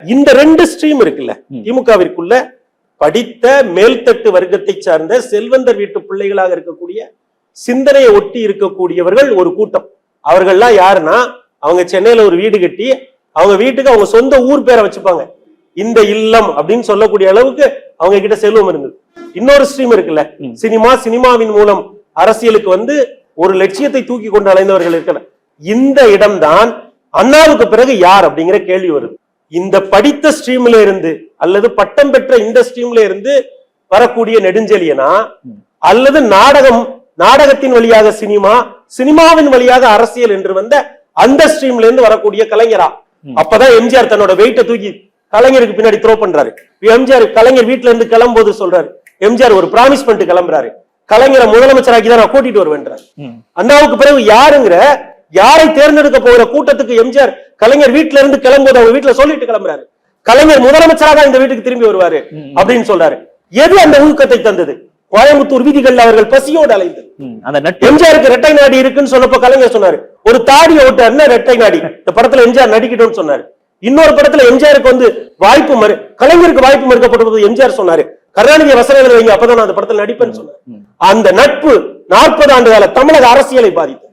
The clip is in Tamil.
இந்த ரெண்டு ஸ்ட்ரீம் இருக்குல்ல திமுகவிற்குள்ள, படித்த மேல்தட்டு வர்க்கத்தை சார்ந்த செல்வந்தர் வீட்டு பிள்ளைகளாக இருக்கக்கூடிய சிந்தனையை ஒட்டி இருக்கக்கூடியவர்கள் ஒரு கூட்டம். அவர்கள்லாம் யாருன்னா, அவங்க சென்னையில ஒரு வீடு கட்டி அவங்க வீட்டுக்கு அவங்க சொந்த ஊர் பேரை வச்சுப்பாங்க. இந்த இல்லம் அப்படின்னு சொல்லக்கூடிய அளவுக்கு அவங்க கிட்ட செல்வம் இருந்தது. இன்னொரு ஸ்ட்ரீம் இருக்குல்ல, சினிமாவின் மூலம் அரசியலுக்கு வந்து ஒரு லட்சியத்தை தூக்கி கொண்டு அலைந்தவர்கள் இருக்கிற இந்த இடம்தான் அண்ணாவுக்கு பிறகு யார் அப்படிங்கிற கேள்வி வருது. இந்த படித்த ஸ்ட்ரீம்ல இருந்து அல்லது பட்டம் பெற்ற இந்த ஸ்ட்ரீம்ல இருந்து வரக்கூடிய நெடுஞ்செழியனா, அல்லது நாடகத்தின் வழியாக சினிமாவின் வழியாக அரசியல் என்று வந்த அந்த ஸ்ட்ரீம்ல இருந்து வரக்கூடிய கலைஞரா? அப்பதான் எம்ஜிஆர் தன்னோட வெயிட்ட தூக்கி கலைஞருக்கு பின்னாடி த்ரோ பண்றாரு. கலைஞர் வீட்டுல இருந்து கிளம்போது சொல்றாரு, எம்ஜிஆர் ஒரு பிராமிஸ் பண்ணிட்டு கிளம்புறாரு, கலைஞரை முதலமைச்சராக்கி தான் நான் கூட்டிட்டு வருவேன்றார். அண்ணாவுக்கு பிறகு யாரை தேர்ந்தெடுக்க போகிற கூட்டத்துக்கு எம்ஜிஆர் கலைஞர் வீட்டுல இருந்து கிளம்போது அவங்க வீட்டுல சொல்லிட்டு கிளம்புறாரு, கலைஞர் முதலமைச்சராக இந்த வீட்டுக்கு திரும்பி வருவாரு அப்படின்னு சொல்றாரு. எது அந்த ஊக்கத்தை தந்தது? கோயம்புத்தூர் வீதிகள் அவர்கள் பசியோடு அலைந்தது. எம்ஜிஆருக்கு ரெட்டை நாடி இருக்குன்னு சொன்னப்போ கலைஞர் சொன்னாரு, ஒரு தாடியை விட்டாருன்னா ரெட்டை நாடி இந்த படத்துல எம்ஜிஆர் நடிக்கணும்னு சொன்னாரு. இன்னொரு படத்துல எம்ஜிஆருக்கு வந்து கலைஞருக்கு வாய்ப்பு மறுக்கப்பட்டது. எம்ஜிஆர் சொன்னாரு, கருணாநிதி வசனம் எழுத வைங்க, அப்பதான் அந்த படத்துல நடிப்பேன்னு சொன்னாரு. அந்த நட்பு 40 ஆண்டு கால தமிழக அரசியலை பாதித்தது.